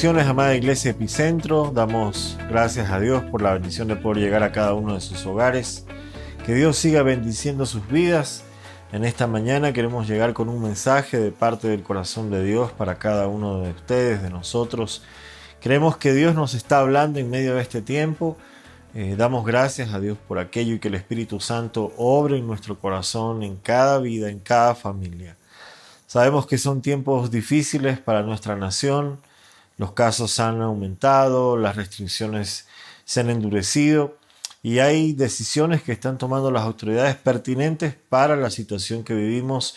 Bendiciones, amada Iglesia Epicentro. Damos gracias a Dios por la bendición de poder llegar a cada uno de sus hogares. Que Dios siga bendiciendo sus vidas. En esta mañana queremos llegar con un mensaje de parte del corazón de Dios para cada uno de ustedes, de nosotros. Creemos que Dios nos está hablando en medio de este tiempo. Damos gracias a Dios por aquello y que el Espíritu Santo obre en nuestro corazón, en cada vida, en cada familia. Sabemos que son tiempos difíciles para nuestra nación. Los casos han aumentado, las restricciones se han endurecido y hay decisiones que están tomando las autoridades pertinentes para la situación que vivimos,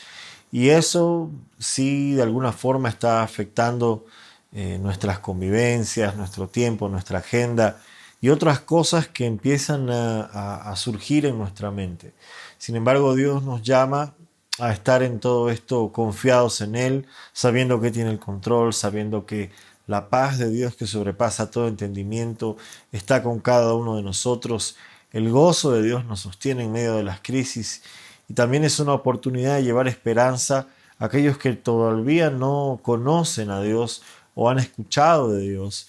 y eso sí de alguna forma está afectando nuestras convivencias, nuestro tiempo, nuestra agenda y otras cosas que empiezan a surgir en nuestra mente. Sin embargo, Dios nos llama a estar en todo esto confiados en Él, sabiendo que tiene el control, sabiendo que la paz de Dios que sobrepasa todo entendimiento está con cada uno de nosotros. El gozo de Dios nos sostiene en medio de las crisis y también es una oportunidad de llevar esperanza a aquellos que todavía no conocen a Dios o han escuchado de Dios.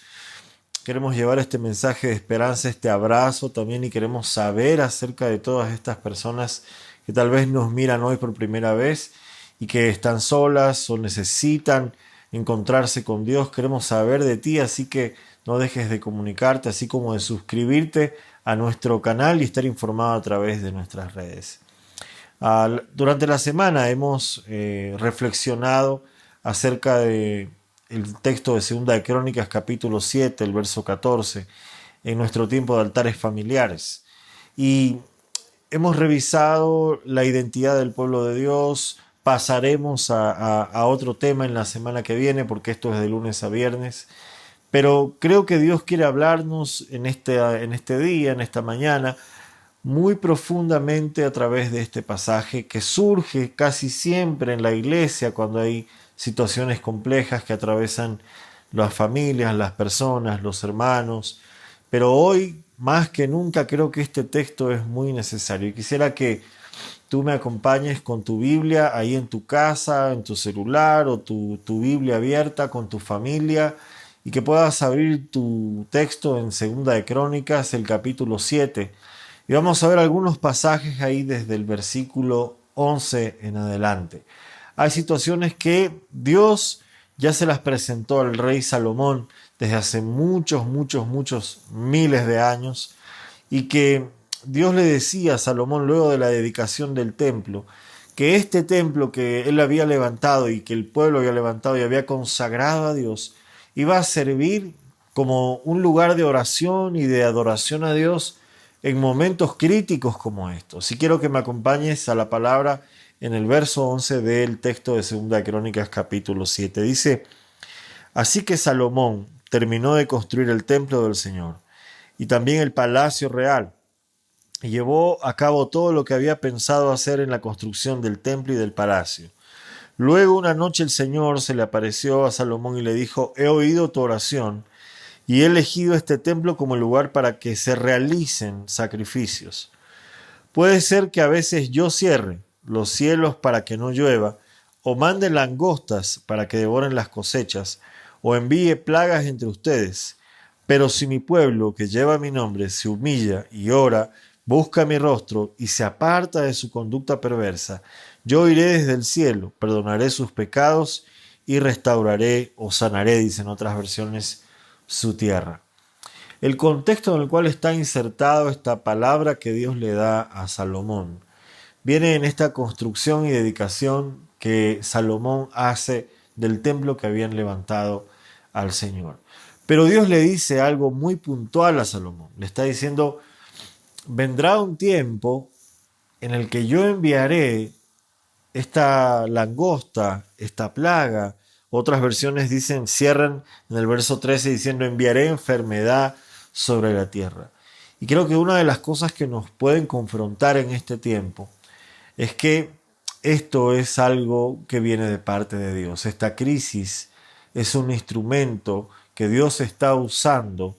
Queremos llevar este mensaje de esperanza, este abrazo también, y queremos saber acerca de todas estas personas que tal vez nos miran hoy por primera vez y que están solas o necesitan encontrarse con Dios. Queremos saber de ti, así que no dejes de comunicarte, así como de suscribirte a nuestro canal y estar informado a través de nuestras redes. Durante la semana hemos reflexionado acerca de el texto de Segunda de Crónicas, capítulo 7, el verso 14, en nuestro tiempo de altares familiares. Y hemos revisado la identidad del pueblo de Dios. Pasaremos a otro tema en la semana que viene, porque esto es de lunes a viernes. Pero creo que Dios quiere hablarnos en este día, en esta mañana, muy profundamente a través de este pasaje que surge casi siempre en la iglesia cuando hay situaciones complejas que atravesan las familias, las personas, los hermanos. Pero hoy, más que nunca, creo que este texto es muy necesario. Y quisiera que tú me acompañes con tu Biblia ahí en tu casa, en tu celular, o tu Biblia abierta con tu familia, y que puedas abrir tu texto en Segunda de Crónicas, el capítulo 7. Y vamos a ver algunos pasajes ahí desde el versículo 11 en adelante. Hay situaciones que Dios ya se las presentó al rey Salomón desde hace muchos miles de años, y que Dios le decía a Salomón luego de la dedicación del templo, que este templo que él había levantado y que el pueblo había levantado y había consagrado a Dios, iba a servir como un lugar de oración y de adoración a Dios en momentos críticos como estos. Y quiero que me acompañes a la palabra en el verso 11 del texto de Segunda Crónicas capítulo 7. Dice: así que Salomón terminó de construir el templo del Señor y también el palacio real, y llevó a cabo todo lo que había pensado hacer en la construcción del templo y del palacio. Luego una noche el Señor se le apareció a Salomón y le dijo: he oído tu oración y he elegido este templo como lugar para que se realicen sacrificios. Puede ser que a veces yo cierre los cielos para que no llueva, o mande langostas para que devoren las cosechas, o envíe plagas entre ustedes. Pero si mi pueblo, que lleva mi nombre, se humilla y ora, busca mi rostro y se aparta de su conducta perversa, yo iré desde el cielo, perdonaré sus pecados y restauraré o sanaré, dicen otras versiones, su tierra. El contexto en el cual está insertado esta palabra que Dios le da a Salomón viene en esta construcción y dedicación que Salomón hace del templo que habían levantado al Señor. Pero Dios le dice algo muy puntual a Salomón. Le está diciendo: vendrá un tiempo en el que yo enviaré esta langosta, esta plaga. Otras versiones cierran en el verso 13 diciendo: enviaré enfermedad sobre la tierra. Y creo que una de las cosas que nos pueden confrontar en este tiempo es que esto es algo que viene de parte de Dios. Esta crisis es un instrumento que Dios está usando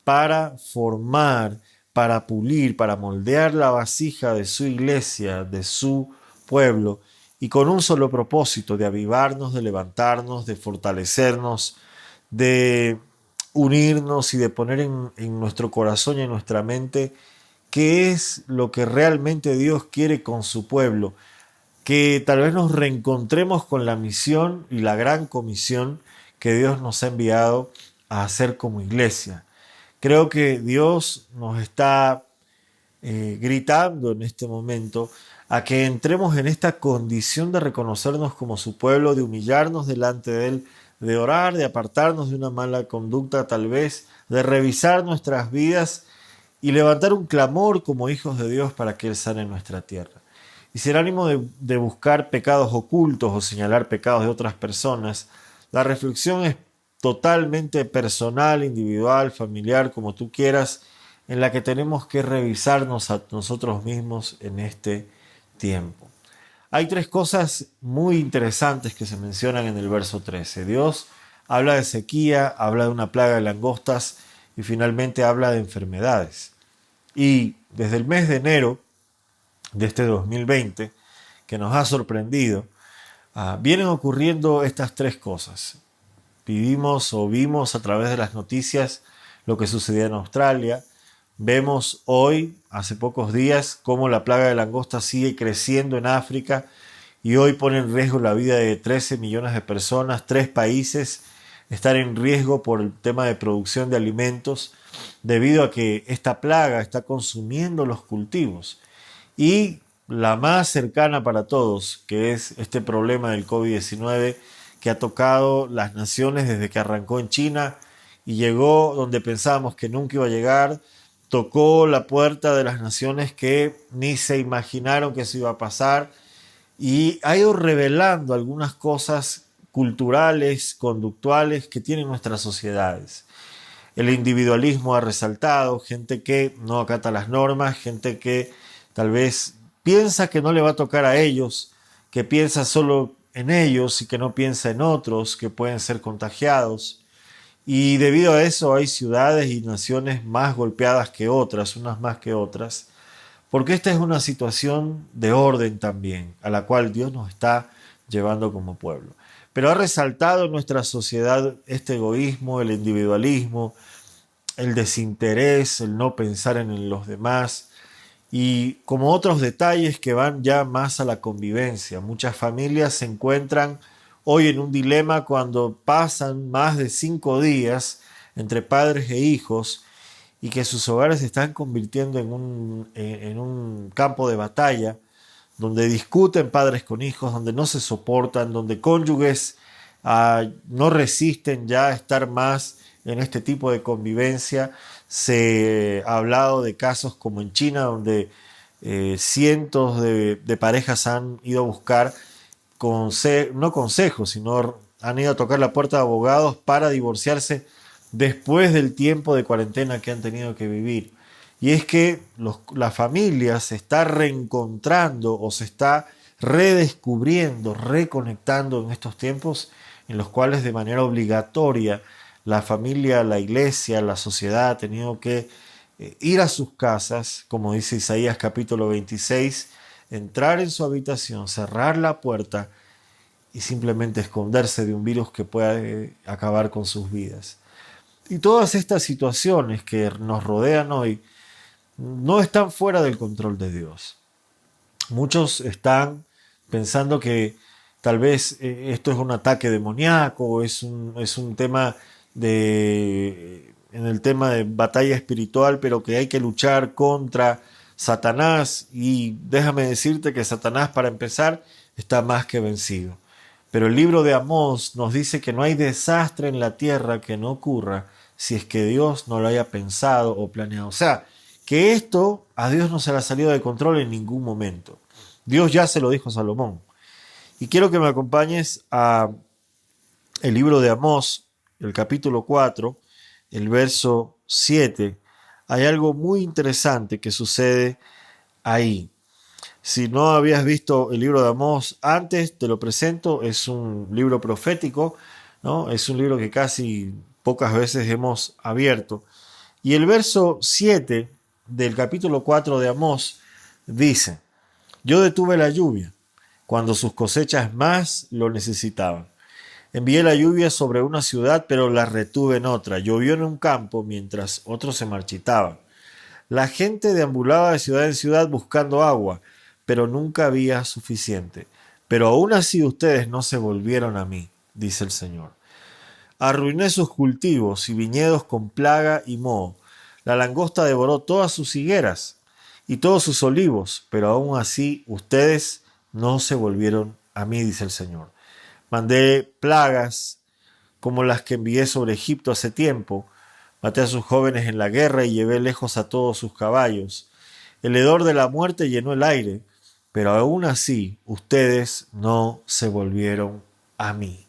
para formar, para pulir, para moldear la vasija de su iglesia, de su pueblo, y con un solo propósito: de avivarnos, de levantarnos, de fortalecernos, de unirnos y de poner en nuestro corazón y en nuestra mente qué es lo que realmente Dios quiere con su pueblo, que tal vez nos reencontremos con la misión y la gran comisión que Dios nos ha enviado a hacer como iglesia. Creo que Dios nos está gritando en este momento a que entremos en esta condición de reconocernos como su pueblo, de humillarnos delante de Él, de orar, de apartarnos de una mala conducta tal vez, de revisar nuestras vidas y levantar un clamor como hijos de Dios para que Él sane nuestra tierra. Y sin ánimo de buscar pecados ocultos o señalar pecados de otras personas, la reflexión es totalmente personal, individual, familiar, como tú quieras, en la que tenemos que revisarnos a nosotros mismos en este tiempo. Hay tres cosas muy interesantes que se mencionan en el verso 13. Dios habla de sequía, habla de una plaga de langostas y finalmente habla de enfermedades. Y desde el mes de enero de este 2020, que nos ha sorprendido, vienen ocurriendo estas tres cosas. Vivimos o vimos a través de las noticias lo que sucedía en Australia. Vemos hoy, hace pocos días, cómo la plaga de langostas sigue creciendo en África y hoy pone en riesgo la vida de 13 millones de personas. 3 países están en riesgo por el tema de producción de alimentos debido a que esta plaga está consumiendo los cultivos. Y la más cercana para todos, que es este problema del COVID-19 que ha tocado las naciones desde que arrancó en China y llegó donde pensábamos que nunca iba a llegar, tocó la puerta de las naciones que ni se imaginaron que eso iba a pasar y ha ido revelando algunas cosas culturales, conductuales que tienen nuestras sociedades. El individualismo ha resaltado, gente que no acata las normas, gente que tal vez piensa que no le va a tocar a ellos, que piensa solo en ellos y que no piensa en otros que pueden ser contagiados. Y debido a eso hay ciudades y naciones más golpeadas que otras, unas más que otras, porque esta es una situación de orden también, a la cual Dios nos está llevando como pueblo. Pero ha resaltado en nuestra sociedad este egoísmo, el individualismo, el desinterés, el no pensar en los demás y como otros detalles que van ya más a la convivencia. Muchas familias se encuentran hoy en un dilema cuando pasan más de 5 días entre padres e hijos y que sus hogares se están convirtiendo en un campo de batalla donde discuten padres con hijos, donde no se soportan, donde cónyuges no resisten ya estar más en este tipo de convivencia. Se ha hablado de casos como en China, donde cientos de parejas han ido a buscar, no consejos, sino han ido a tocar la puerta de abogados para divorciarse después del tiempo de cuarentena que han tenido que vivir. Y es que la familia se está reencontrando o se está redescubriendo, reconectando en estos tiempos en los cuales de manera obligatoria la familia, la iglesia, la sociedad ha tenido que ir a sus casas, como dice Isaías capítulo 26, entrar en su habitación, cerrar la puerta y simplemente esconderse de un virus que pueda acabar con sus vidas. Y todas estas situaciones que nos rodean hoy no están fuera del control de Dios. Muchos están pensando que tal vez esto es un ataque demoníaco, es un tema en el tema de batalla espiritual, pero que hay que luchar contra Satanás. Y déjame decirte que Satanás, para empezar, está más que vencido. Pero el libro de Amós nos dice que no hay desastre en la tierra que no ocurra si es que Dios no lo haya pensado o planeado. O sea, que esto a Dios no se le ha salido de control en ningún momento. Dios ya se lo dijo a Salomón. Y quiero que me acompañes a el libro de Amós, el capítulo 4, el verso 7. Hay algo muy interesante que sucede ahí. Si no habías visto el libro de Amós antes, te lo presento. Es un libro profético, ¿no? Es un libro que casi pocas veces hemos abierto. Y el verso 7 del capítulo 4 de Amós dice: yo detuve la lluvia cuando sus cosechas más lo necesitaban. Envié la lluvia sobre una ciudad, pero la retuve en otra. Llovió en un campo mientras otros se marchitaban. La gente deambulaba de ciudad en ciudad buscando agua, pero nunca había suficiente. Pero aún así ustedes no se volvieron a mí, dice el Señor. Arruiné sus cultivos y viñedos con plaga y moho. La langosta devoró todas sus higueras y todos sus olivos, pero aún así ustedes no se volvieron a mí, dice el Señor. Mandé plagas como las que envié sobre Egipto hace tiempo. Maté a sus jóvenes en la guerra y llevé lejos a todos sus caballos. El hedor de la muerte llenó el aire, pero aún así ustedes no se volvieron a mí.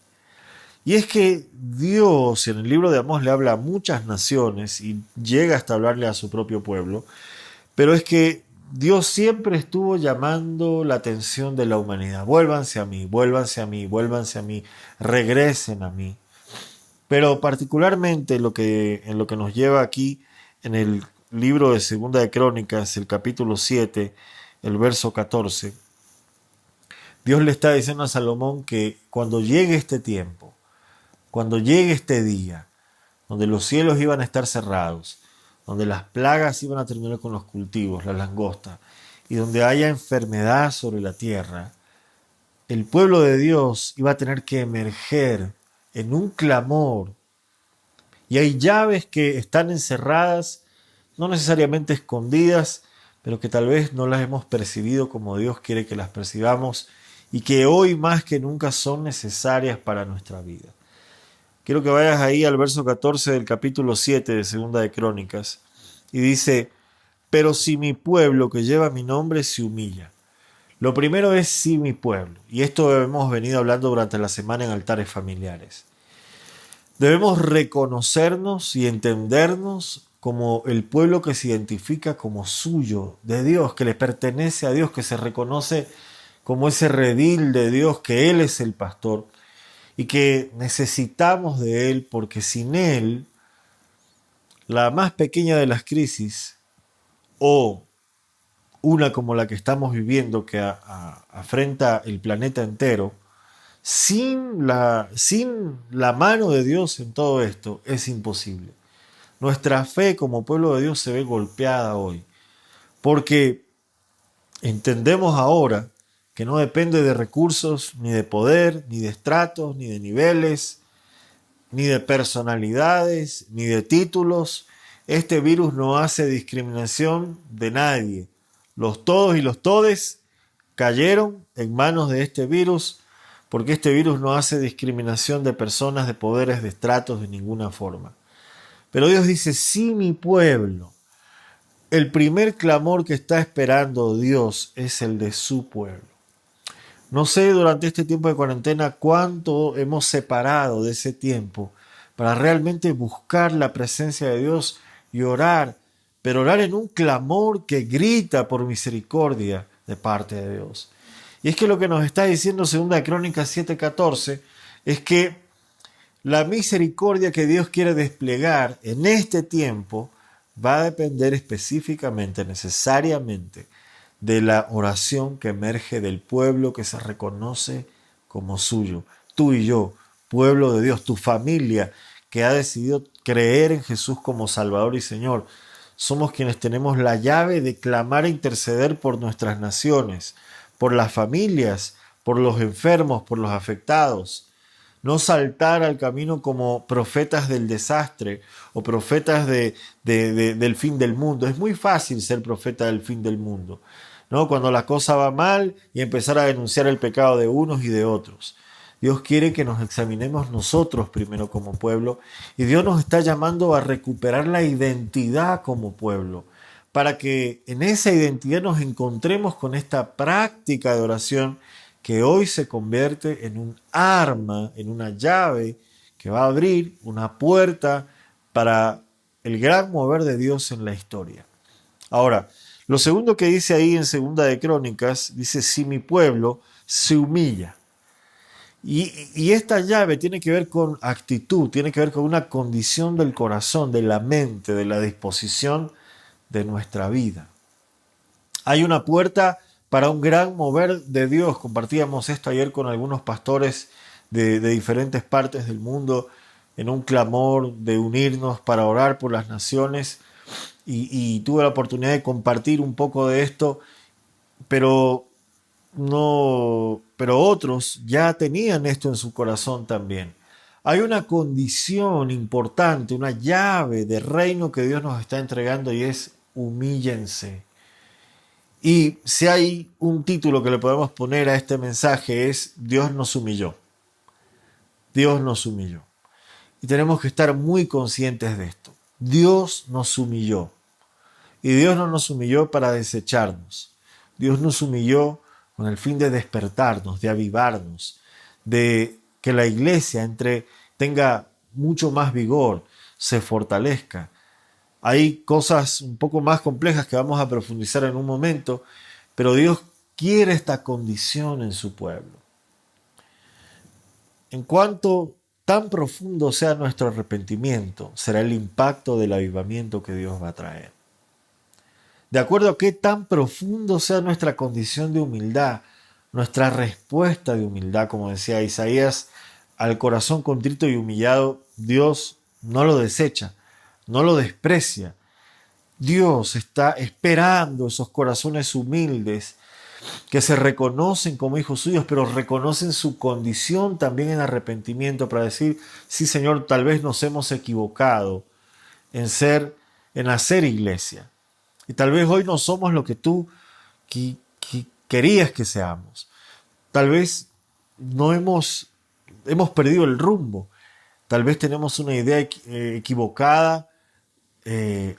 Y es que Dios en el libro de Amós le habla a muchas naciones y llega hasta hablarle a su propio pueblo, pero es que Dios siempre estuvo llamando la atención de la humanidad. Vuélvanse a mí, vuélvanse a mí, vuélvanse a mí, regresen a mí. Pero particularmente en lo que nos lleva aquí en el libro de Segunda de Crónicas, el capítulo 7, el verso 14, Dios le está diciendo a Salomón que cuando llegue este tiempo, cuando llegue este día, donde los cielos iban a estar cerrados, donde las plagas iban a terminar con los cultivos, la langosta, y donde haya enfermedad sobre la tierra, el pueblo de Dios iba a tener que emerger en un clamor. Y hay llaves que están encerradas, no necesariamente escondidas, pero que tal vez no las hemos percibido como Dios quiere que las percibamos y que hoy más que nunca son necesarias para nuestra vida. Quiero que vayas ahí al verso 14 del capítulo 7 de Segunda de Crónicas y dice: pero si mi pueblo que lleva mi nombre se humilla. Lo primero es si mi pueblo, y esto hemos venido hablando durante la semana en altares familiares. Debemos reconocernos y entendernos como el pueblo que se identifica como suyo, de Dios, que le pertenece a Dios, que se reconoce como ese redil de Dios, que Él es el pastor y que necesitamos de Él, porque sin Él, la más pequeña de las crisis o una como la que estamos viviendo que afrenta el planeta entero, sin la mano de Dios en todo esto es imposible. Nuestra fe como pueblo de Dios se ve golpeada hoy, porque entendemos ahora que no depende de recursos, ni de poder, ni de estratos, ni de niveles, ni de personalidades, ni de títulos. Este virus no hace discriminación de nadie. Los todos y los todes cayeron en manos de este virus, porque este virus no hace discriminación de personas, de poderes, de estratos, de ninguna forma. Pero Dios dice: sí, mi pueblo. El primer clamor que está esperando Dios es el de su pueblo. No sé durante este tiempo de cuarentena cuánto hemos separado de ese tiempo para realmente buscar la presencia de Dios y orar, pero orar en un clamor que grita por misericordia de parte de Dios. Y es que lo que nos está diciendo 2 Crónicas 7:14 es que la misericordia que Dios quiere desplegar en este tiempo va a depender específicamente, necesariamente, de la oración que emerge del pueblo que se reconoce como suyo. Tú y yo, pueblo de Dios, tu familia que ha decidido creer en Jesús como Salvador y Señor, somos quienes tenemos la llave de clamar e interceder por nuestras naciones, por las familias, por los enfermos, por los afectados. No saltar al camino como profetas del desastre o profetas del fin del mundo. Es muy fácil ser profeta del fin del mundo, ¿no? Cuando la cosa va mal y empezar a denunciar el pecado de unos y de otros. Dios quiere que nos examinemos nosotros primero como pueblo, y Dios nos está llamando a recuperar la identidad como pueblo, para que en esa identidad nos encontremos con esta práctica de oración que hoy se convierte en un arma, en una llave que va a abrir una puerta para el gran mover de Dios en la historia. Ahora, lo segundo que dice ahí en Segunda de Crónicas, dice: si mi pueblo se humilla. Y esta llave tiene que ver con actitud, tiene que ver con una condición del corazón, de la mente, de la disposición de nuestra vida. Hay una puerta para un gran mover de Dios. Compartíamos esto ayer con algunos pastores de diferentes partes del mundo en un clamor de unirnos para orar por las naciones y tuve la oportunidad de compartir un poco de esto, pero no, pero otros ya tenían esto en su corazón también. Hay una condición importante, una llave de reino que Dios nos está entregando y es humíllense. Y si hay un título que le podemos poner a este mensaje es Dios nos humilló. Dios nos humilló. Y tenemos que estar muy conscientes de esto. Dios nos humilló. Y Dios no nos humilló para desecharnos. Dios nos humilló con el fin de despertarnos, de avivarnos, de que la iglesia tenga mucho más vigor, se fortalezca. Hay cosas un poco más complejas que vamos a profundizar en un momento, pero Dios quiere esta condición en su pueblo. En cuanto tan profundo sea nuestro arrepentimiento, será el impacto del avivamiento que Dios va a traer. De acuerdo a qué tan profundo sea nuestra condición de humildad, nuestra respuesta de humildad, como decía Isaías, al corazón contrito y humillado, Dios no lo desecha, no lo desprecia. Dios está esperando esos corazones humildes que se reconocen como hijos suyos, pero reconocen su condición también en arrepentimiento para decir, sí Señor, tal vez nos hemos equivocado en hacer iglesia. Y tal vez hoy no somos lo que tú querías que seamos. Tal vez no hemos perdido el rumbo. Tal vez tenemos una idea equivocada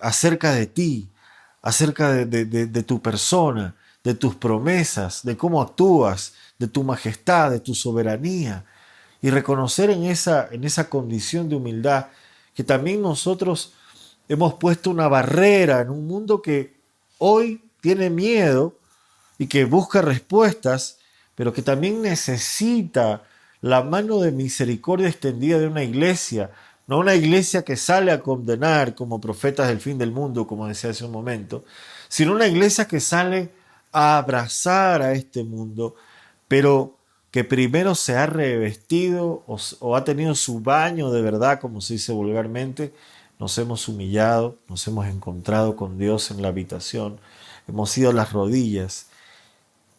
acerca de ti, acerca de tu persona, de tus promesas, de cómo actúas, de tu majestad, de tu soberanía. Y reconocer en esa condición de humildad que también nosotros hemos puesto una barrera en un mundo que hoy tiene miedo y que busca respuestas, pero que también necesita la mano de misericordia extendida de una iglesia, no una iglesia que sale a condenar como profetas del fin del mundo, como decía hace un momento, sino una iglesia que sale a abrazar a este mundo, pero que primero se ha revestido o ha tenido su baño de verdad, como se dice vulgarmente. Nos hemos humillado, nos hemos encontrado con Dios en la habitación, hemos ido a las rodillas.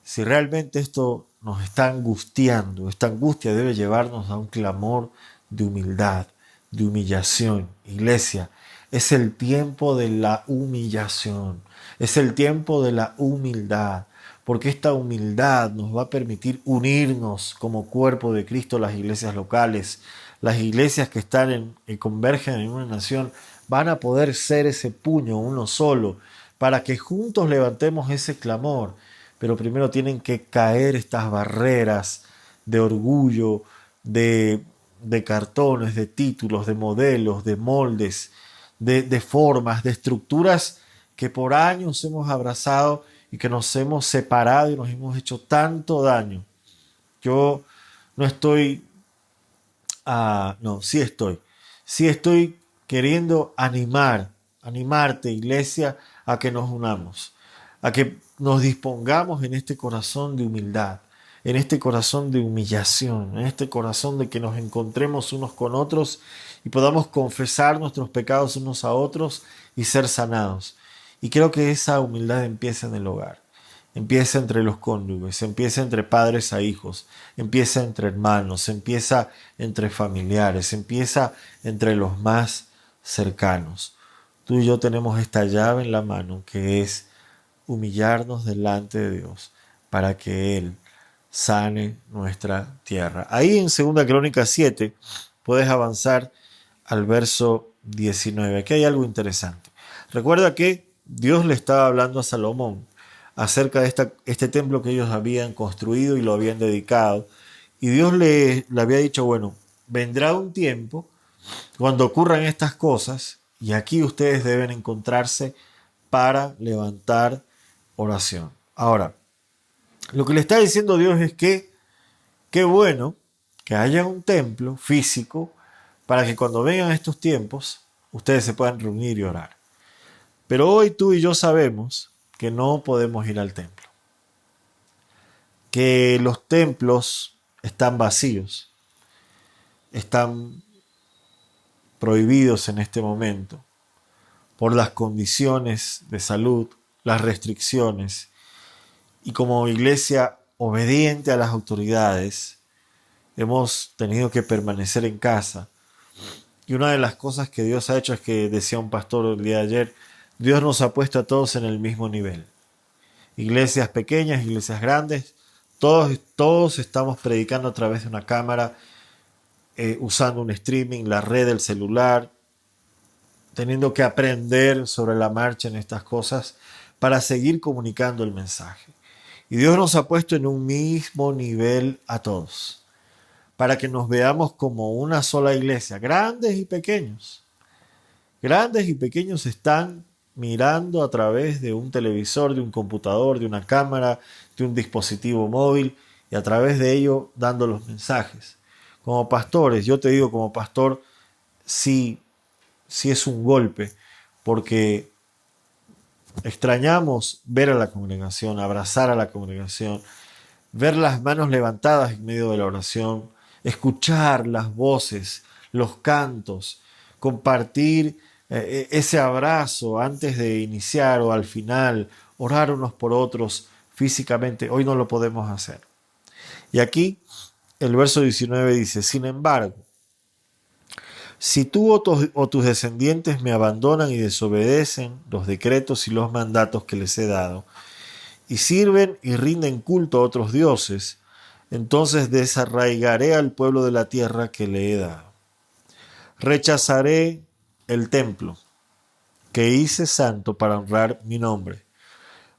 Si realmente esto nos está angustiando, esta angustia debe llevarnos a un clamor de humildad, de humillación. Iglesia, es el tiempo de la humillación, es el tiempo de la humildad, porque esta humildad nos va a permitir unirnos como cuerpo de Cristo, las iglesias locales. Las iglesias que están convergen en una nación van a poder ser ese puño uno solo para que juntos levantemos ese clamor. Pero primero tienen que caer estas barreras de orgullo, de cartones, de títulos, de modelos, de moldes, de formas, de estructuras que por años hemos abrazado y que nos hemos separado y nos hemos hecho tanto daño. Yo no estoy sí estoy queriendo animarte, iglesia, a que nos unamos, a que nos dispongamos en este corazón de humildad, en este corazón de humillación, en este corazón de que nos encontremos unos con otros y podamos confesar nuestros pecados unos a otros y ser sanados. Y creo que esa humildad empieza en el hogar. Empieza entre los cónyuges, empieza entre padres a hijos, empieza entre hermanos, empieza entre familiares, empieza entre los más cercanos. Tú y yo tenemos esta llave en la mano que es humillarnos delante de Dios para que Él sane nuestra tierra. Ahí en 2 Crónicas 7 puedes avanzar al verso 19. Aquí hay algo interesante. Recuerda que Dios le estaba hablando a Salomón acerca de este templo que ellos habían construido y lo habían dedicado. Y Dios le había dicho, bueno, vendrá un tiempo cuando ocurran estas cosas y aquí ustedes deben encontrarse para levantar oración. Ahora, lo que le está diciendo Dios es que qué bueno que haya un templo físico para que cuando vengan estos tiempos ustedes se puedan reunir y orar. Pero hoy tú y yo sabemos que no podemos ir al templo, que los templos están vacíos, están prohibidos en este momento por las condiciones de salud, las restricciones, y como iglesia obediente a las autoridades hemos tenido que permanecer en casa. Y una de las cosas que Dios ha hecho es que, decía un pastor el día de ayer, Dios nos ha puesto a todos en el mismo nivel. Iglesias pequeñas, iglesias grandes, todos estamos predicando a través de una cámara, usando un streaming, la red del celular, teniendo que aprender sobre la marcha en estas cosas para seguir comunicando el mensaje. Y Dios nos ha puesto en un mismo nivel a todos, para que nos veamos como una sola iglesia, grandes y pequeños. Grandes y pequeños están mirando a través de un televisor, de un computador, de una cámara, de un dispositivo móvil, y a través de ello dando los mensajes. Como pastores, yo te digo como pastor, sí es un golpe, porque extrañamos ver a la congregación, abrazar a la congregación, ver las manos levantadas en medio de la oración, escuchar las voces, los cantos, compartir ese abrazo antes de iniciar o al final, orar unos por otros físicamente. Hoy no lo podemos hacer. Y aquí el verso 19 dice: sin embargo, si tú o tus descendientes me abandonan y desobedecen los decretos y los mandatos que les he dado, y sirven y rinden culto a otros dioses, entonces desarraigaré al pueblo de la tierra que le he dado. Rechazaré el templo que hice santo para honrar mi nombre.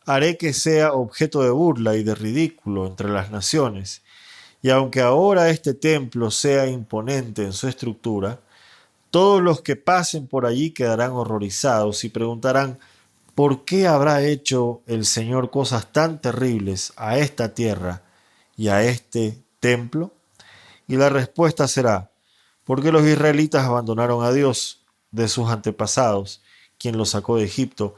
Haré que sea objeto de burla y de ridículo entre las naciones, y aunque ahora este templo sea imponente en su estructura, todos los que pasen por allí quedarán horrorizados y preguntarán: ¿por qué habrá hecho el Señor cosas tan terribles a esta tierra y a este templo? Y la respuesta será: porque los israelitas abandonaron a Dios de sus antepasados, quien los sacó de Egipto,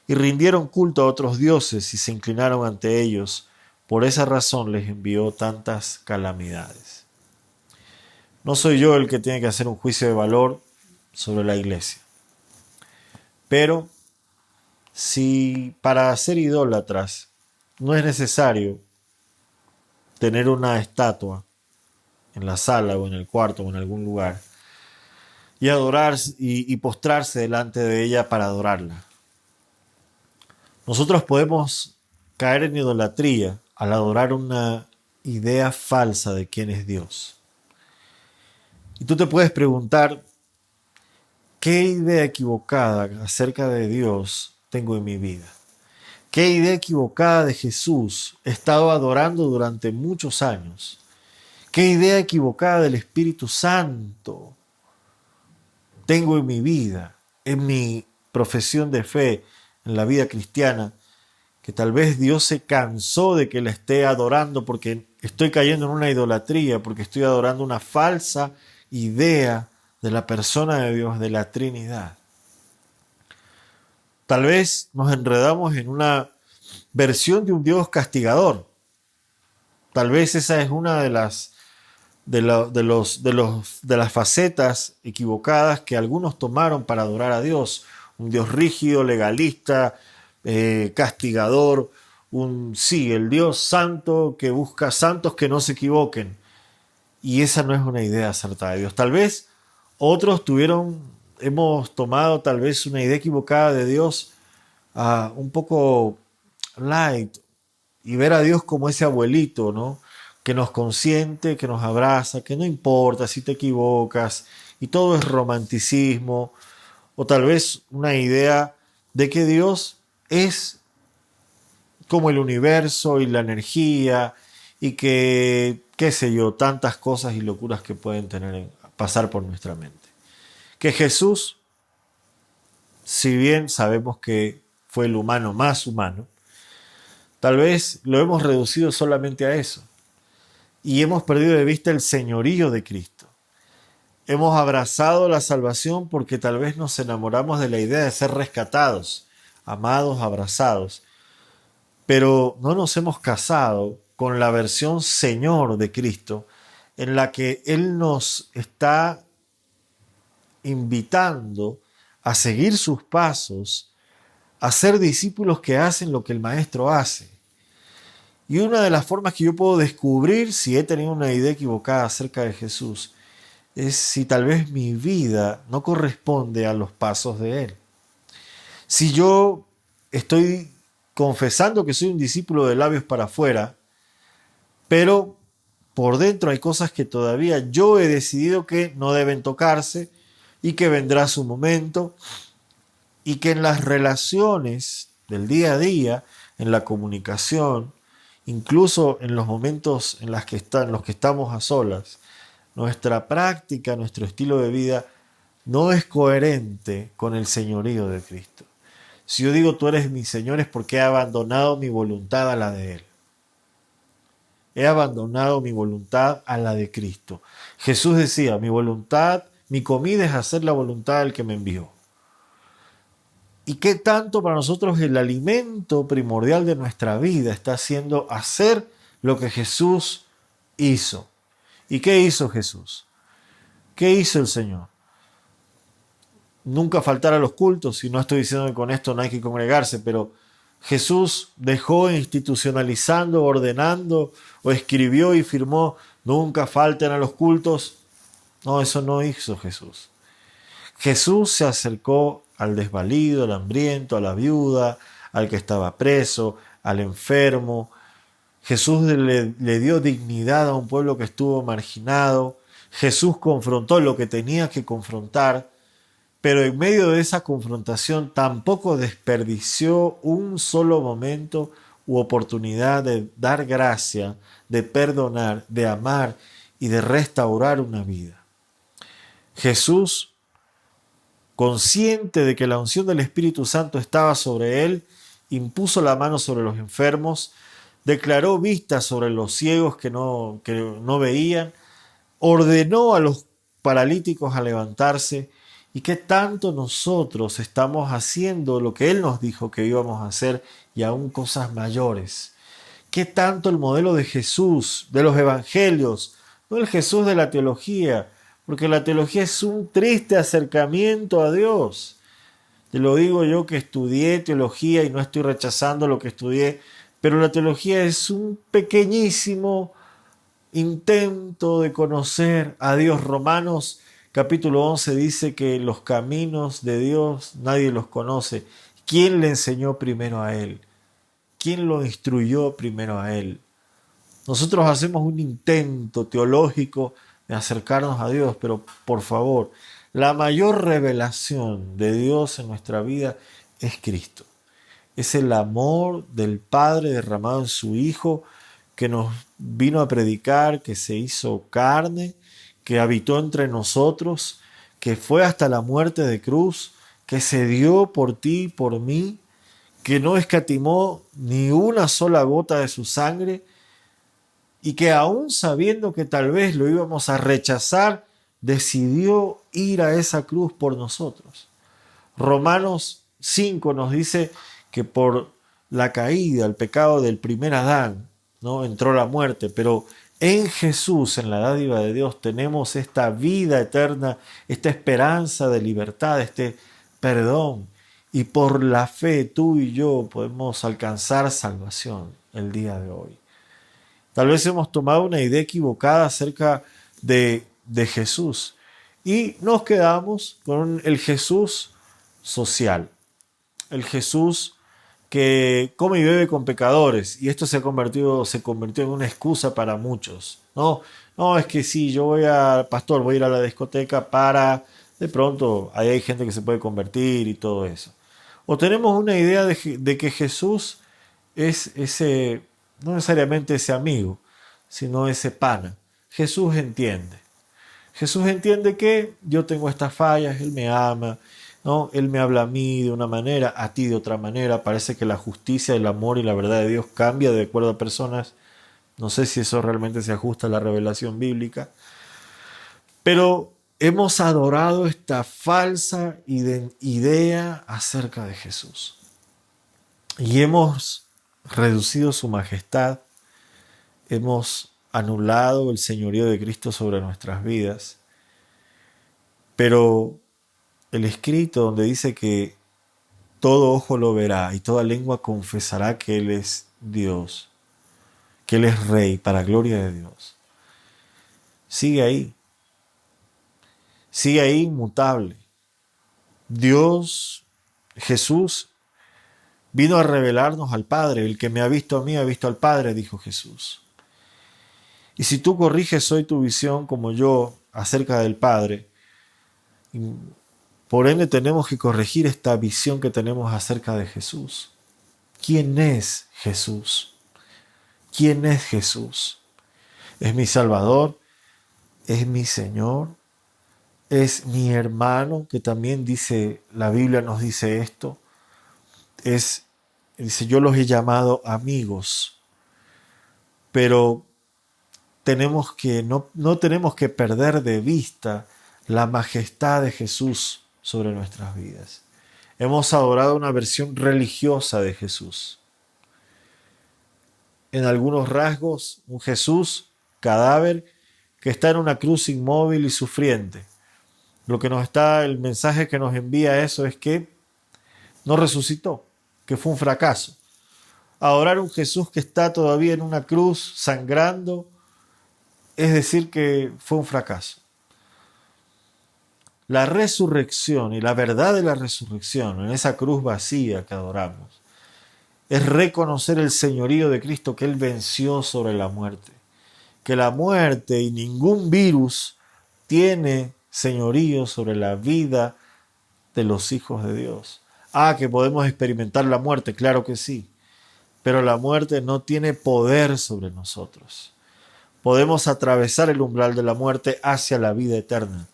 y rindieron culto a otros dioses y se inclinaron ante ellos. Por esa razón les envió tantas calamidades. No soy yo el que tiene que hacer un juicio de valor sobre la iglesia. Pero si para ser idólatras no es necesario tener una estatua en la sala o en el cuarto o en algún lugar y adorar y postrarse delante de ella para adorarla, nosotros podemos caer en idolatría al adorar una idea falsa de quién es Dios. Y tú te puedes preguntar: ¿qué idea equivocada acerca de Dios tengo en mi vida? ¿Qué idea equivocada de Jesús he estado adorando durante muchos años? ¿Qué idea equivocada del Espíritu Santo tengo en mi vida, en mi profesión de fe, en la vida cristiana, que tal vez Dios se cansó de que la esté adorando porque estoy cayendo en una idolatría, porque estoy adorando una falsa idea de la persona de Dios, de la Trinidad? Tal vez nos enredamos en una versión de un Dios castigador. Tal vez esa es una de las facetas equivocadas que algunos tomaron para adorar a Dios. Un Dios rígido, legalista, castigador. El Dios santo que busca santos que no se equivoquen. Y esa no es una idea acertada de Dios. Tal vez otros hemos tomado tal vez una idea equivocada de Dios, un poco light, y ver a Dios como ese abuelito, ¿no? Que nos consiente, que nos abraza, que no importa si te equivocas, y todo es romanticismo, o tal vez una idea de que Dios es como el universo y la energía, y que, qué sé yo, tantas cosas y locuras que pueden pasar por nuestra mente. Que Jesús, si bien sabemos que fue el humano más humano, tal vez lo hemos reducido solamente a eso. Y hemos perdido de vista el señorío de Cristo. Hemos abrazado la salvación porque tal vez nos enamoramos de la idea de ser rescatados, amados, abrazados. Pero no nos hemos casado con la versión Señor de Cristo, en la que Él nos está invitando a seguir sus pasos, a ser discípulos que hacen lo que el Maestro hace. Y una de las formas que yo puedo descubrir si he tenido una idea equivocada acerca de Jesús es si tal vez mi vida no corresponde a los pasos de Él. Si yo estoy confesando que soy un discípulo de labios para afuera, pero por dentro hay cosas que todavía yo he decidido que no deben tocarse y que vendrá su momento, y que en las relaciones del día a día, en la comunicación, incluso en los momentos en los que estamos a solas, nuestra práctica, nuestro estilo de vida no es coherente con el señorío de Cristo. Si yo digo tú eres mi Señor es porque he abandonado mi voluntad a la de Él. He abandonado mi voluntad a la de Cristo. Jesús decía, mi voluntad, mi comida es hacer la voluntad del que me envió. ¿Y qué tanto para nosotros el alimento primordial de nuestra vida está haciendo hacer lo que Jesús hizo? ¿Y qué hizo Jesús? ¿Qué hizo el Señor? Nunca faltar a los cultos, y no estoy diciendo que con esto no hay que congregarse, pero Jesús dejó institucionalizando, ordenando, o escribió y firmó, nunca falten a los cultos. No, eso no hizo Jesús. Jesús se acercó al desvalido, al hambriento, a la viuda, al que estaba preso, al enfermo. Jesús le dio dignidad a un pueblo que estuvo marginado. Jesús confrontó lo que tenía que confrontar, pero en medio de esa confrontación tampoco desperdició un solo momento u oportunidad de dar gracia, de perdonar, de amar y de restaurar una vida. Jesús, consciente de que la unción del Espíritu Santo estaba sobre él, impuso la mano sobre los enfermos, declaró vista sobre los ciegos que no veían, ordenó a los paralíticos a levantarse. ¿Y qué tanto nosotros estamos haciendo lo que Él nos dijo que íbamos a hacer y aún cosas mayores? ¿Qué tanto el modelo de Jesús, de los evangelios, no el Jesús de la teología? Porque la teología es un triste acercamiento a Dios. Te lo digo yo que estudié teología y no estoy rechazando lo que estudié, pero la teología es un pequeñísimo intento de conocer a Dios. Romanos capítulo 11 dice que los caminos de Dios nadie los conoce. ¿Quién le enseñó primero a Él? ¿Quién lo instruyó primero a Él? Nosotros hacemos un intento teológico de acercarnos a Dios, pero por favor, la mayor revelación de Dios en nuestra vida es Cristo. Es el amor del Padre derramado en su Hijo, que nos vino a predicar, que se hizo carne, que habitó entre nosotros, que fue hasta la muerte de cruz, que se dio por ti y por mí, que no escatimó ni una sola gota de su sangre, y que aún sabiendo que tal vez lo íbamos a rechazar, decidió ir a esa cruz por nosotros. Romanos 5 nos dice que por la caída, el pecado del primer Adán, ¿no?, entró la muerte, pero en Jesús, en la dádiva de Dios, tenemos esta vida eterna, esta esperanza de libertad, este perdón, y por la fe tú y yo podemos alcanzar salvación el día de hoy. Tal vez hemos tomado una idea equivocada acerca de Jesús y nos quedamos con el Jesús social, el Jesús que come y bebe con pecadores, y esto se convirtió en una excusa para muchos. No, es que sí, yo voy a ir a la discoteca para, de pronto, ahí hay gente que se puede convertir y todo eso. O tenemos una idea de que Jesús es ese, no necesariamente ese amigo, sino ese pana. Jesús entiende. Jesús entiende que yo tengo estas fallas, Él me ama, ¿no? Él me habla a mí de una manera, a ti de otra manera. Parece que la justicia, el amor y la verdad de Dios cambia de acuerdo a personas. No sé si eso realmente se ajusta a la revelación bíblica. Pero hemos adorado esta falsa idea acerca de Jesús. Y hemos reducido su majestad. Hemos anulado el señorío de Cristo sobre nuestras vidas, pero el escrito donde dice que todo ojo lo verá y toda lengua confesará que Él es Dios, que Él es Rey para gloria de Dios. Sigue ahí inmutable. Dios, Jesús, vino a revelarnos al Padre. El que me ha visto a mí ha visto al Padre, dijo Jesús. Y si tú corriges hoy tu visión como yo acerca del Padre, por ende tenemos que corregir esta visión que tenemos acerca de Jesús. ¿Quién es Jesús? ¿Quién es Jesús? ¿Es mi Salvador? ¿Es mi Señor? ¿Es mi hermano? Que también dice, la Biblia nos dice esto. Dice, yo los he llamado amigos. Pero no tenemos que perder de vista la majestad de Jesús sobre nuestras vidas. Hemos adorado una versión religiosa de Jesús. En algunos rasgos, un Jesús cadáver que está en una cruz inmóvil y sufriente. El mensaje que nos envía eso es que no resucitó, que fue un fracaso. Adorar a un Jesús que está todavía en una cruz sangrando, es decir que fue un fracaso. La resurrección y la verdad de la resurrección en esa cruz vacía que adoramos es reconocer el señorío de Cristo, que Él venció sobre la muerte. Que la muerte y ningún virus tiene señorío sobre la vida de los hijos de Dios. Que podemos experimentar la muerte, claro que sí, pero la muerte no tiene poder sobre nosotros. Podemos atravesar el umbral de la muerte hacia la vida eterna.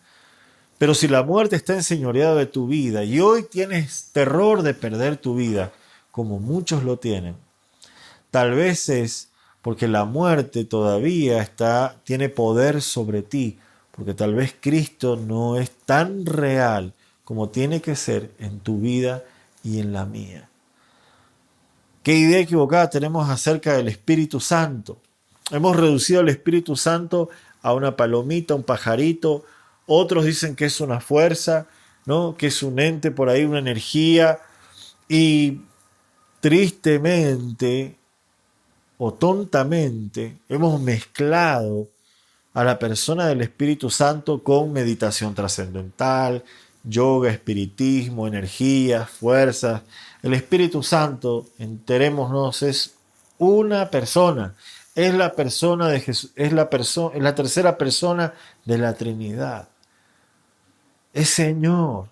Pero si la muerte está enseñoreada de tu vida y hoy tienes terror de perder tu vida, como muchos lo tienen, tal vez es porque la muerte todavía tiene poder sobre ti, porque tal vez Cristo no es tan real como tiene que ser en tu vida y en la mía. ¿Qué idea equivocada tenemos acerca del Espíritu Santo? Hemos reducido al Espíritu Santo a una palomita, un pajarito. Otros dicen que es una fuerza, ¿no? Que es un ente por ahí, una energía. Y tristemente o tontamente hemos mezclado a la persona del Espíritu Santo con meditación trascendental, yoga, espiritismo, energías, fuerzas. El Espíritu Santo, enterémonos, es una persona. Es la persona de Jesús, es la tercera persona de la Trinidad. Es Señor,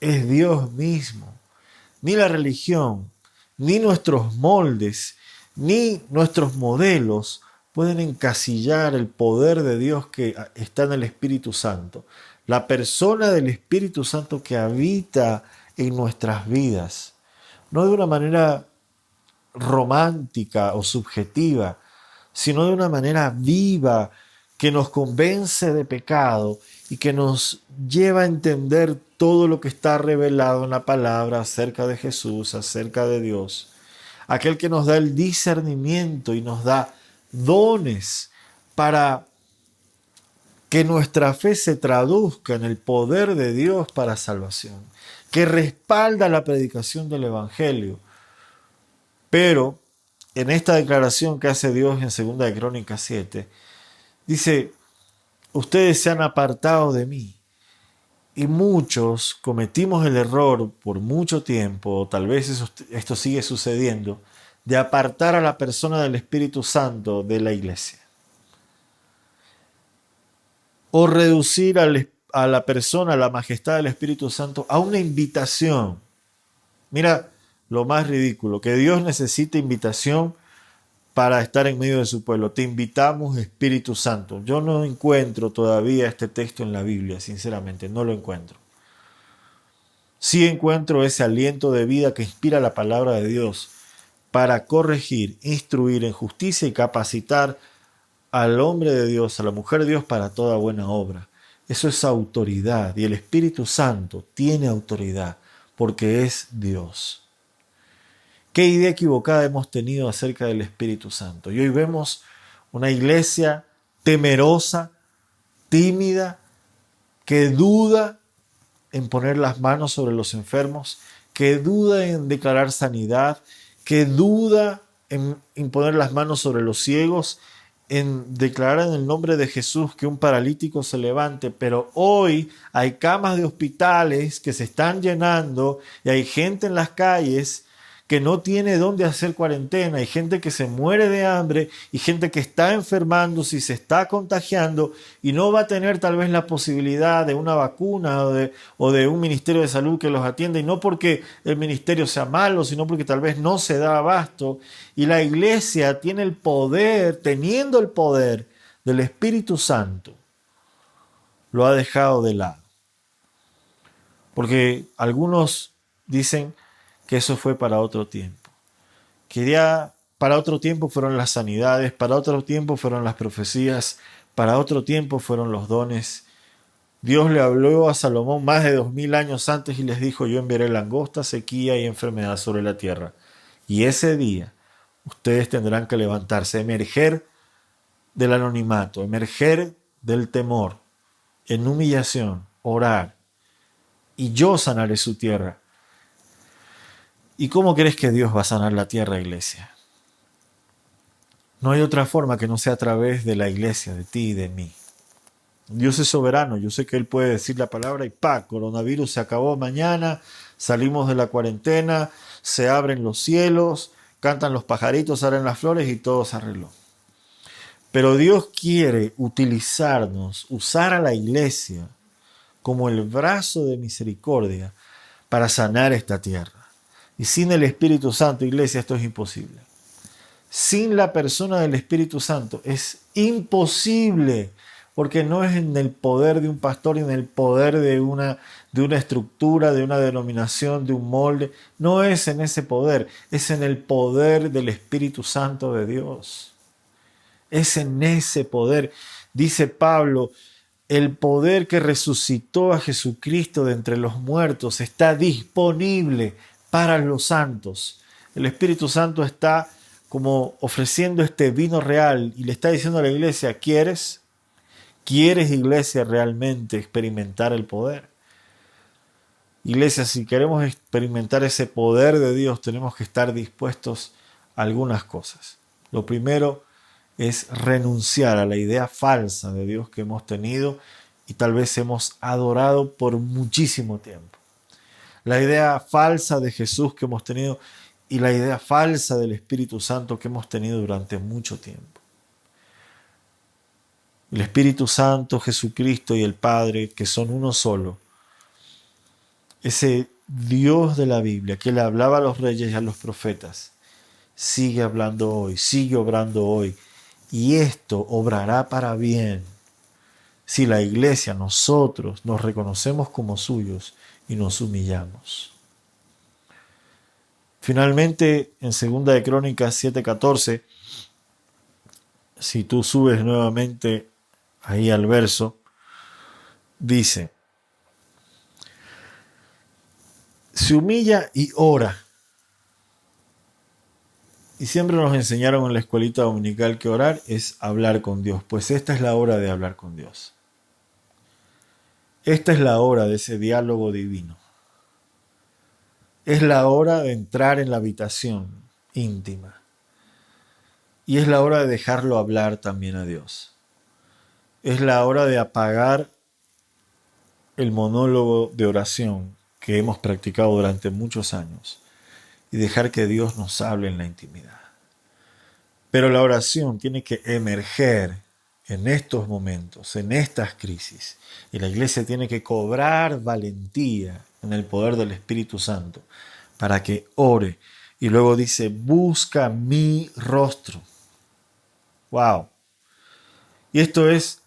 es Dios mismo. Ni la religión, ni nuestros moldes, ni nuestros modelos pueden encasillar el poder de Dios que está en el Espíritu Santo. La persona del Espíritu Santo que habita en nuestras vidas. No de una manera romántica o subjetiva, sino de una manera viva que nos convence de pecado y que nos lleva a entender todo lo que está revelado en la palabra acerca de Jesús, acerca de Dios. Aquel que nos da el discernimiento y nos da dones para que nuestra fe se traduzca en el poder de Dios para salvación, que respalda la predicación del Evangelio. Pero en esta declaración que hace Dios en 2 de Crónicas 7, dice, ustedes se han apartado de mí. Y muchos cometimos el error por mucho tiempo, o tal vez esto sigue sucediendo, de apartar a la persona del Espíritu Santo de la iglesia. O reducir a la persona, a la majestad del Espíritu Santo, a una invitación. Mira lo más ridículo, que Dios necesita invitación para estar en medio de su pueblo. Te invitamos, Espíritu Santo. Yo no encuentro todavía este texto en la Biblia, sinceramente, no lo encuentro. Sí encuentro ese aliento de vida que inspira la palabra de Dios para corregir, instruir en justicia y capacitar al hombre de Dios, a la mujer de Dios para toda buena obra. Eso es autoridad y el Espíritu Santo tiene autoridad porque es Dios. ¿Qué idea equivocada hemos tenido acerca del Espíritu Santo? Y hoy vemos Una iglesia temerosa, tímida, que duda en poner las manos sobre los enfermos, que duda en declarar sanidad, que duda en imponer las manos sobre los ciegos, en declarar en el nombre de Jesús que un paralítico se levante. Pero hoy hay camas de hospitales que se están llenando y hay gente en las calles que no tiene dónde hacer cuarentena, hay gente que se muere de hambre y gente que está enfermándose y se está contagiando y no va a tener tal vez la posibilidad de una vacuna o de un ministerio de salud que los atienda, y no porque el ministerio sea malo, sino porque tal vez no se da abasto. Y la iglesia tiene el poder, teniendo el poder del Espíritu Santo, lo ha dejado de lado. Porque algunos dicen que eso fue para otro tiempo. Que ya para otro tiempo fueron las sanidades, para otro tiempo fueron las profecías, para otro tiempo fueron los dones. Dios le habló a Salomón más de 2000 años antes y les dijo: yo enviaré langosta, sequía y enfermedad sobre la tierra. Y ese día ustedes tendrán que levantarse, emerger del anonimato, emerger del temor, en humillación, orar, y yo sanaré su tierra. ¿Y cómo crees que Dios va a sanar la tierra, iglesia? No hay otra forma que no sea a través de la iglesia, de ti y de mí. Dios es soberano, yo sé que Él puede decir la palabra y ¡pa! Coronavirus se acabó mañana, salimos de la cuarentena, se abren los cielos, cantan los pajaritos, salen las flores y todo se arregló. Pero Dios quiere utilizarnos, usar a la iglesia como el brazo de misericordia para sanar esta tierra. Y sin el Espíritu Santo, iglesia, esto es imposible. Sin la persona del Espíritu Santo es imposible, porque no es en el poder de un pastor, ni en el poder de una estructura, de una denominación, de un molde. No es en ese poder, es en el poder del Espíritu Santo de Dios. Es en ese poder. Dice Pablo: el poder que resucitó a Jesucristo de entre los muertos está disponible para los santos. El Espíritu Santo está como ofreciendo este vino real y le está diciendo a la iglesia: ¿quieres? ¿Quieres, iglesia, realmente experimentar el poder? Iglesia, si queremos experimentar ese poder de Dios, tenemos que estar dispuestos a algunas cosas. Lo primero es renunciar a la idea falsa de Dios que hemos tenido y tal vez hemos adorado por muchísimo tiempo. La idea falsa de Jesús que hemos tenido y la idea falsa del Espíritu Santo que hemos tenido durante mucho tiempo. El Espíritu Santo, Jesucristo y el Padre, que son uno solo, ese Dios de la Biblia que le hablaba a los reyes y a los profetas, sigue hablando hoy, sigue obrando hoy, y esto obrará para bien si la iglesia, nosotros, nos reconocemos como suyos y nos humillamos. Finalmente, en 2 de Crónicas 7:14, si tú subes nuevamente ahí al verso, dice: se humilla y ora. Y siempre nos enseñaron en la escuelita dominical que orar es hablar con Dios, pues esta es la hora de hablar con Dios. Esta es la hora de ese diálogo divino. Es la hora de entrar en la habitación íntima. Y es la hora de dejarlo hablar también a Dios. Es la hora de apagar el monólogo de oración que hemos practicado durante muchos años y dejar que Dios nos hable en la intimidad. Pero la oración tiene que emerger en estos momentos, en estas crisis. Y la iglesia tiene que cobrar valentía en el poder del Espíritu Santo para que ore. Y luego dice: busca mi rostro. ¡Wow! Y esto es: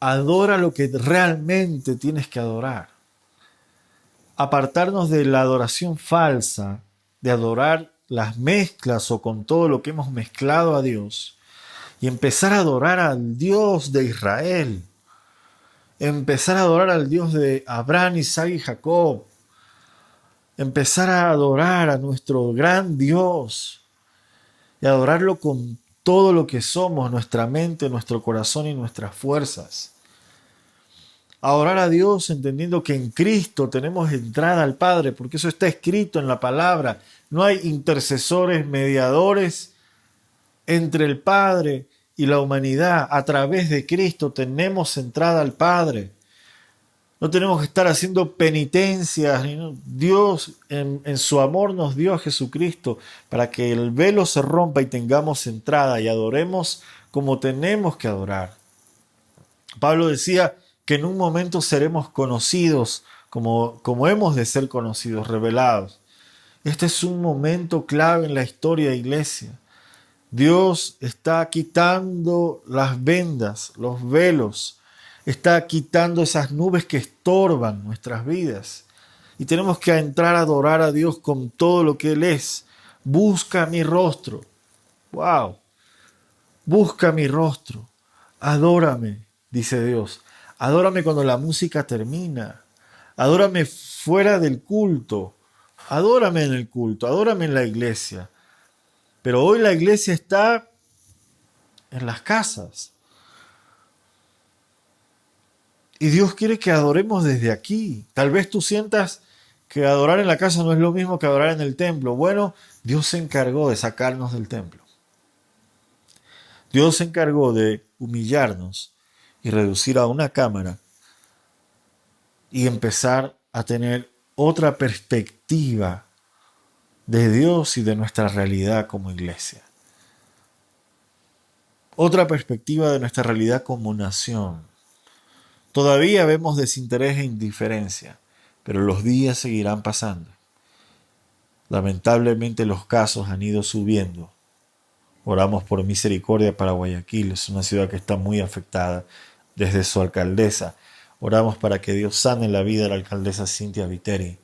adora lo que realmente tienes que adorar. Apartarnos de la adoración falsa, de adorar las mezclas o con todo lo que hemos mezclado a Dios, y empezar a adorar al Dios de Israel, empezar a adorar al Dios de Abraham, Isaac y Jacob, empezar a adorar a nuestro gran Dios y adorarlo con todo lo que somos, nuestra mente, nuestro corazón y nuestras fuerzas. Adorar a Dios entendiendo que en Cristo tenemos entrada al Padre, porque eso está escrito en la palabra. No hay intercesores, mediadores entre el Padre y la humanidad. A través de Cristo tenemos entrada al Padre. No tenemos que estar haciendo penitencias. Dios en su amor nos dio a Jesucristo para que el velo se rompa y tengamos entrada y adoremos como tenemos que adorar. Pablo decía que en un momento seremos conocidos como hemos de ser conocidos, revelados. Este es un momento clave en la historia de la iglesia. Dios está quitando las vendas, los velos, está quitando esas nubes que estorban nuestras vidas. Y tenemos que entrar a adorar a Dios con todo lo que Él es. Busca mi rostro. ¡Wow! Busca mi rostro. Adórame, dice Dios. Adórame cuando la música termina. Adórame fuera del culto. Adórame en el culto. Adórame en la iglesia. Pero hoy la iglesia está en las casas. Y Dios quiere que adoremos desde aquí. Tal vez tú sientas que adorar en la casa no es lo mismo que adorar en el templo. Bueno, Dios se encargó de sacarnos del templo. Dios se encargó de humillarnos y reducir a una cámara y empezar a tener otra perspectiva de Dios y de nuestra realidad como iglesia. Otra perspectiva de nuestra realidad como nación. Todavía vemos desinterés e indiferencia, pero los días seguirán pasando. Lamentablemente los casos han ido subiendo. Oramos por misericordia para Guayaquil, es una ciudad que está muy afectada desde su alcaldesa. Oramos para que Dios sane la vida de la alcaldesa Cynthia Viteri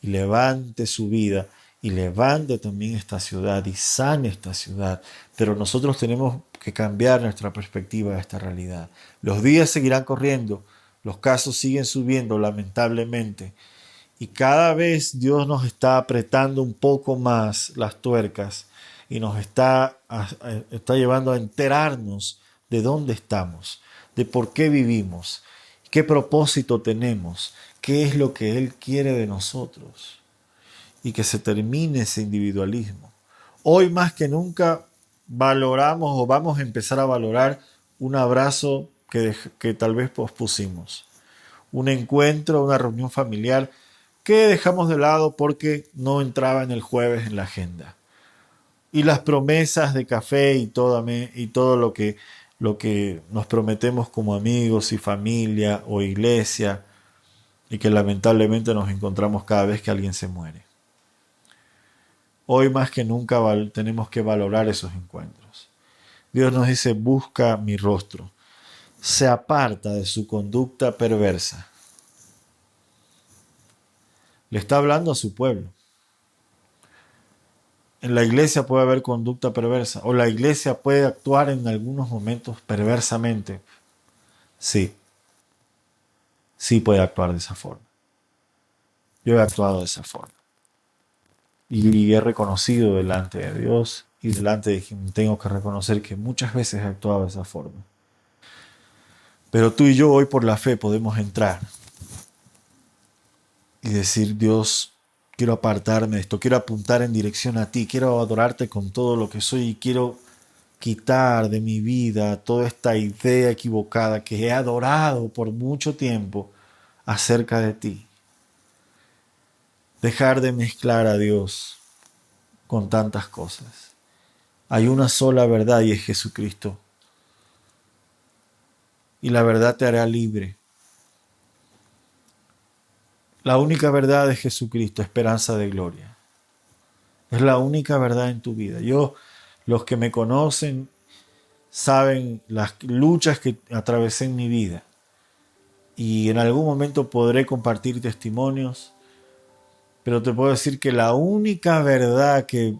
y levante su vida y levante también esta ciudad y sane esta ciudad. Pero nosotros tenemos que cambiar nuestra perspectiva de esta realidad. Los días seguirán corriendo, los casos siguen subiendo lamentablemente y cada vez Dios nos está apretando un poco más las tuercas y nos está llevando a enterarnos de dónde estamos, de por qué vivimos, qué propósito tenemos, qué es lo que Él quiere de nosotros y que se termine ese individualismo. Hoy más que nunca valoramos o vamos a empezar a valorar un abrazo que tal vez pospusimos, un encuentro, una reunión familiar que dejamos de lado porque no entraba en el jueves en la agenda. Y las promesas de café y todo lo que nos prometemos como amigos y familia o iglesia y que lamentablemente nos encontramos cada vez que alguien se muere. Hoy más que nunca tenemos que valorar esos encuentros. Dios nos dice, busca mi rostro. Se aparta de su conducta perversa. Le está hablando a su pueblo. En la iglesia puede haber conducta perversa o la iglesia puede actuar en algunos momentos perversamente. Sí puede actuar de esa forma. Yo he actuado de esa forma. Y he reconocido delante de Dios y delante de quien tengo que reconocer que muchas veces he actuado de esa forma. Pero tú y yo hoy por la fe podemos entrar y decir, Dios, quiero apartarme de esto, quiero apuntar en dirección a ti, quiero adorarte con todo lo que soy y quiero quitar de mi vida toda esta idea equivocada que he adorado por mucho tiempo acerca de ti. Dejar de mezclar a Dios con tantas cosas. Hay una sola verdad y es Jesucristo. Y la verdad te hará libre. La única verdad es Jesucristo, esperanza de gloria. Es la única verdad en tu vida. Los que me conocen saben las luchas que atravesé en mi vida. Y en algún momento podré compartir testimonios, pero te puedo decir que la única verdad que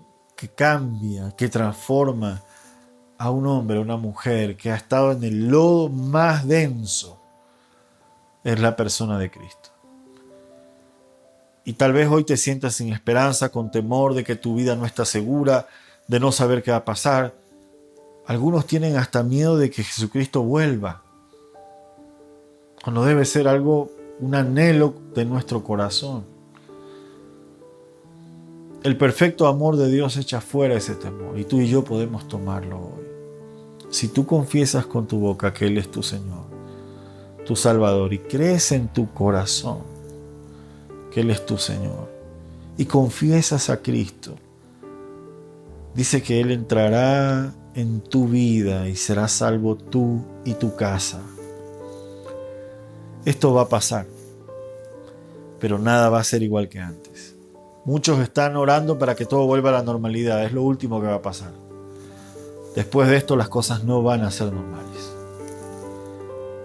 cambia, que transforma a un hombre, a una mujer que ha estado en el lodo más denso, es la persona de Cristo. Y tal vez hoy te sientas sin esperanza, con temor de que tu vida no está segura, de no saber qué va a pasar. Algunos tienen hasta miedo de que Jesucristo vuelva, cuando debe ser algo, un anhelo de nuestro corazón. El perfecto amor de Dios echa fuera ese temor, y tú y yo podemos tomarlo hoy. Si tú confiesas con tu boca que Él es tu Señor, tu Salvador, y crees en tu corazón que Él es tu Señor, y confiesas a Cristo, dice que Él entrará en tu vida y serás salvo tú y tu casa. Esto va a pasar, pero nada va a ser igual que antes. Muchos están orando para que todo vuelva a la normalidad. Es lo último que va a pasar. Después de esto las cosas no van a ser normales.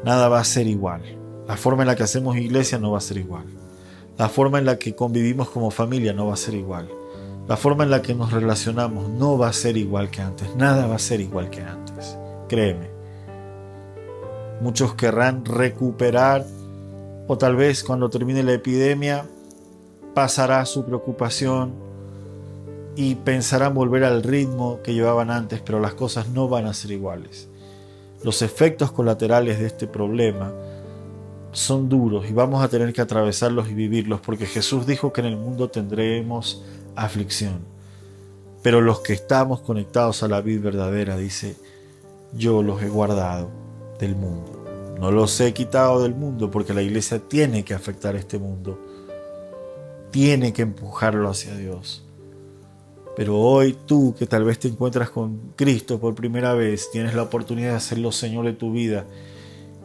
Nada va a ser igual. La forma en la que hacemos iglesia no va a ser igual. La forma en la que convivimos como familia no va a ser igual. La forma en la que nos relacionamos no va a ser igual que antes. Nada va a ser igual que antes. Créeme. Muchos querrán recuperar, o tal vez cuando termine la epidemia pasará su preocupación y pensarán volver al ritmo que llevaban antes, pero las cosas no van a ser iguales. Los efectos colaterales de este problema son duros y vamos a tener que atravesarlos y vivirlos, porque Jesús dijo que en el mundo tendremos aflicción. Pero los que estamos conectados a la vid verdadera, dice, yo los he guardado del mundo. No los he quitado del mundo, porque la iglesia tiene que afectar este mundo. Tiene que empujarlo hacia Dios. Pero hoy tú, que tal vez te encuentras con Cristo por primera vez, tienes la oportunidad de hacerlo Señor de tu vida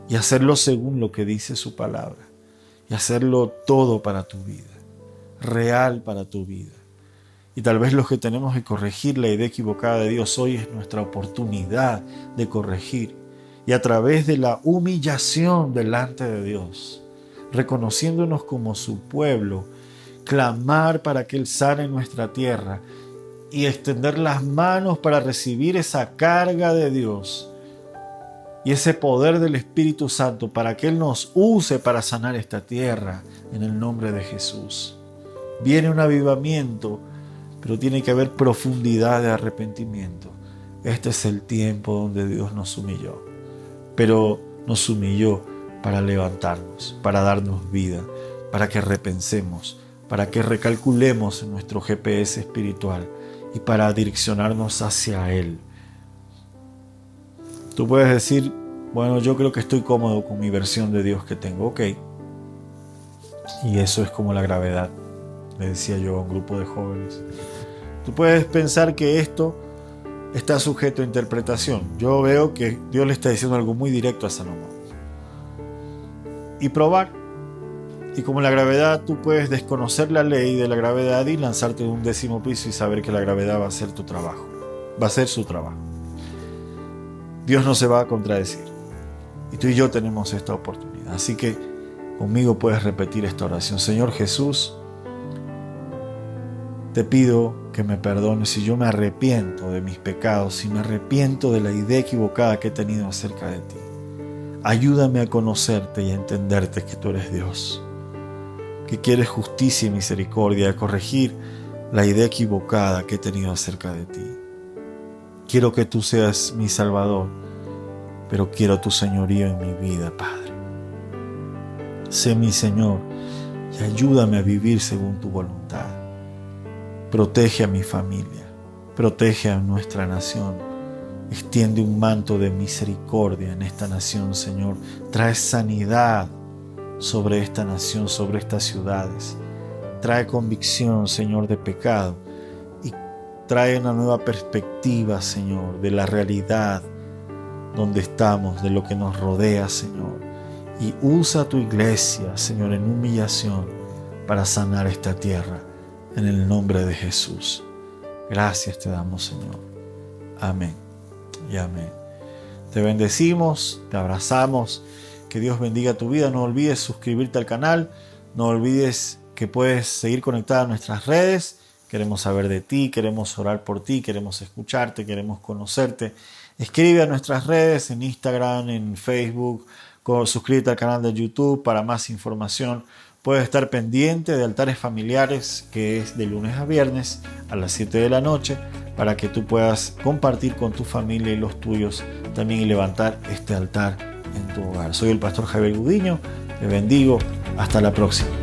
y hacerlo según lo que dice su palabra y hacerlo todo para tu vida, real para tu vida. Y tal vez los que tenemos que corregir la idea equivocada de Dios, hoy es nuestra oportunidad de corregir, y a través de la humillación delante de Dios, reconociéndonos como su pueblo, clamar para que Él sane nuestra tierra y extender las manos para recibir esa carga de Dios y ese poder del Espíritu Santo para que Él nos use para sanar esta tierra en el nombre de Jesús. Viene un avivamiento, pero tiene que haber profundidad de arrepentimiento. Este es el tiempo donde Dios nos humilló, pero nos humilló para levantarnos, para darnos vida, para que repensemos, para que recalculemos en nuestro GPS espiritual y para direccionarnos hacia Él. Tú puedes decir, bueno, yo creo que estoy cómodo con mi versión de Dios que tengo, ok. Y eso es como la gravedad, le decía yo a un grupo de jóvenes. Tú puedes pensar que esto está sujeto a interpretación. Yo veo que Dios le está diciendo algo muy directo a Salomón. Y probar. Y como la gravedad, tú puedes desconocer la ley de la gravedad y lanzarte de un 10º piso y saber que la gravedad va a ser tu trabajo. Va a ser su trabajo. Dios no se va a contradecir. Y tú y yo tenemos esta oportunidad. Así que conmigo puedes repetir esta oración. Señor Jesús, te pido que me perdones si yo me arrepiento de mis pecados, si me arrepiento de la idea equivocada que he tenido acerca de ti. Ayúdame a conocerte y a entenderte que tú eres Dios, que quieres justicia y misericordia, a corregir la idea equivocada que he tenido acerca de ti. Quiero que tú seas mi Salvador, pero quiero tu señorío en mi vida, Padre. Sé mi Señor y ayúdame a vivir según tu voluntad. Protege a mi familia, protege a nuestra nación. Extiende un manto de misericordia en esta nación, Señor. Trae sanidad sobre esta nación, sobre estas ciudades. Trae convicción, Señor, de pecado. Y trae una nueva perspectiva, Señor, de la realidad donde estamos, de lo que nos rodea, Señor. Y usa tu iglesia, Señor, en humillación para sanar esta tierra. En el nombre de Jesús. Gracias te damos, Señor. Amén y amén. Te bendecimos, te abrazamos. Que Dios bendiga tu vida. No olvides suscribirte al canal. No olvides que puedes seguir conectada a nuestras redes. Queremos saber de ti, queremos orar por ti, queremos escucharte, queremos conocerte. Escribe a nuestras redes en Instagram, en Facebook. Suscríbete al canal de YouTube para más información. Puedes estar pendiente de Altares Familiares, que es de lunes a viernes a las 7 de la noche. para que tú puedas compartir con tu familia y los tuyos también y levantar este altar en tu hogar. Soy el pastor Javier Gudiño, te bendigo, hasta la próxima.